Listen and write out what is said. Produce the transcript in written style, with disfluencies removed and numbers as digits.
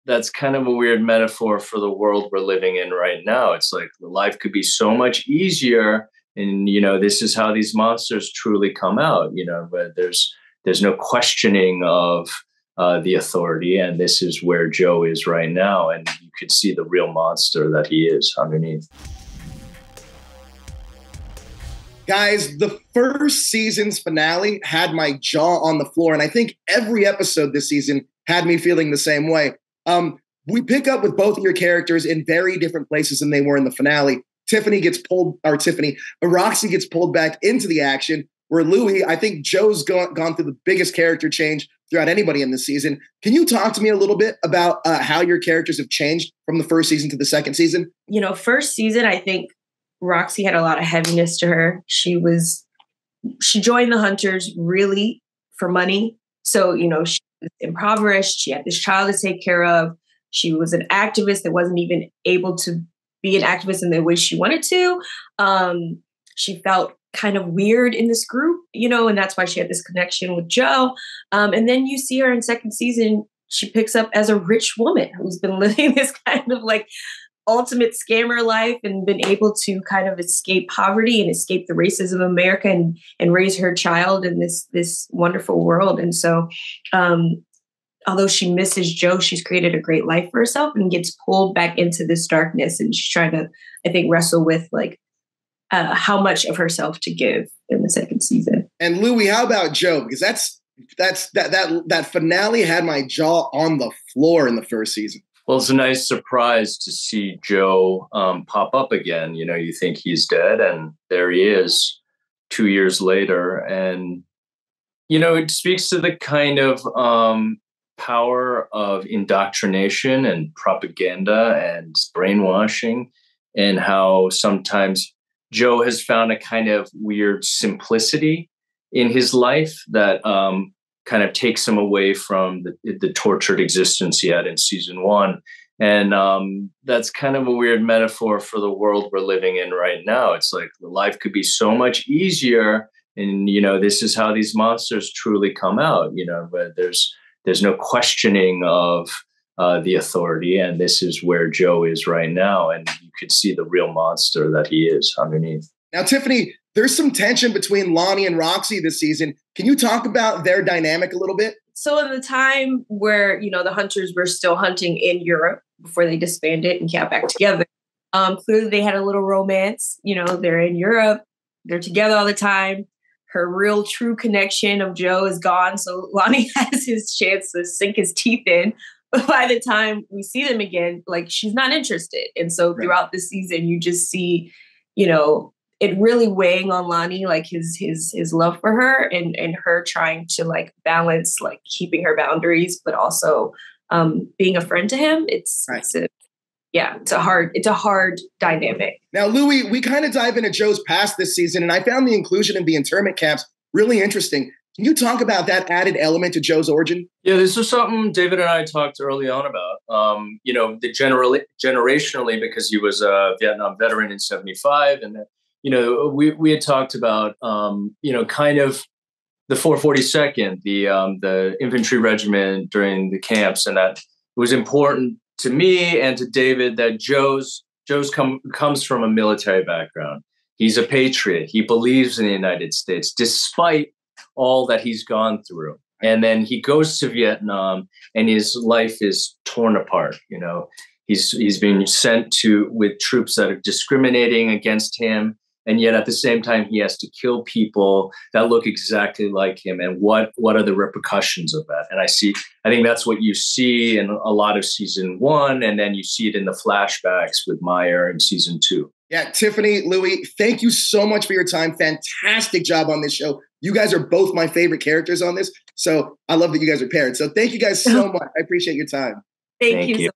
that's kind of a weird metaphor for the world we're living in right now. It's like life could be so much easier, and this is how these monsters truly come out. But there's no questioning of the authority, and this is where Joe is right now, and you could see the real monster that he is underneath. Guys, the first season's finale had my jaw on the floor, and I think every episode this season had me feeling the same way. We pick up with both of your characters in very different places than they were in the finale. Roxy gets pulled back into the action, where Louis, I think Joe's gone through the biggest character change throughout anybody in this season. Can you talk to me a little bit about how your characters have changed from the first season to the second season? First season, I think Roxy had a lot of heaviness to her. She joined the Hunters really for money. So, she was impoverished. She had this child to take care of. She was an activist that wasn't even able to be an activist in the way she wanted to. She felt kind of weird in this group, and that's why she had this connection with Joe. And then you see her in second season, she picks up as a rich woman who's been living this kind of like ultimate scammer life and been able to kind of escape poverty and escape the racism of America and raise her child in this wonderful world. And so, although she misses Joe, she's created a great life for herself and gets pulled back into this darkness. And she's trying to, I think, wrestle with how much of herself to give in the second season. And Louis, how about Joe? Because that finale had my jaw on the floor in the first season. Well, it's a nice surprise to see Joe pop up again. You think he's dead, and there he is 2 years later. And, it speaks to the kind of power of indoctrination and propaganda and brainwashing, and how sometimes Joe has found a kind of weird simplicity in his life that kind of takes him away from the tortured existence he had in season one. And that's kind of a weird metaphor for the world we're living in right now. It's like life could be so much easier, and this is how these monsters truly come out. But there's no questioning of the authority, and this is where Joe is right now, and you could see the real monster that he is underneath. Now, Tiffany, there's some tension between Lonnie and Roxy this season. Can you talk about their dynamic a little bit? So in the time where, the Hunters were still hunting in Europe before they disbanded and got back together, clearly they had a little romance. They're in Europe, they're together all the time. Her real true connection of Joe is gone. So Lonnie has his chance to sink his teeth in. But by the time we see them again, she's not interested. And so throughout the season, you just see, it really weighing on Lonnie, his love for her and her trying to balance, keeping her boundaries, but also being a friend to him. It's a hard dynamic. Now, Louis, we kind of dive into Joe's past this season, and I found the inclusion of the internment camps really interesting. Can you talk about that added element to Joe's origin? Yeah, this is something David and I talked early on about. Generationally, because he was a Vietnam veteran in '75, and we had talked about kind of the 442nd, the infantry regiment during the camps, and that it was important to me and to David that Joe's comes from a military background. He's a patriot. He believes in the United States, despite all that he's gone through. And then he goes to Vietnam, and his life is torn apart. He's being sent with troops that are discriminating against him. And yet at the same time, he has to kill people that look exactly like him. And what are the repercussions of that? And I think that's what you see in a lot of season one. And then you see it in the flashbacks with Meyer in season two. Yeah, Tiffany, Louis, thank you so much for your time. Fantastic job on this show. You guys are both my favorite characters on this. So I love that you guys are paired. So thank you guys so much. I appreciate your time. Thank you.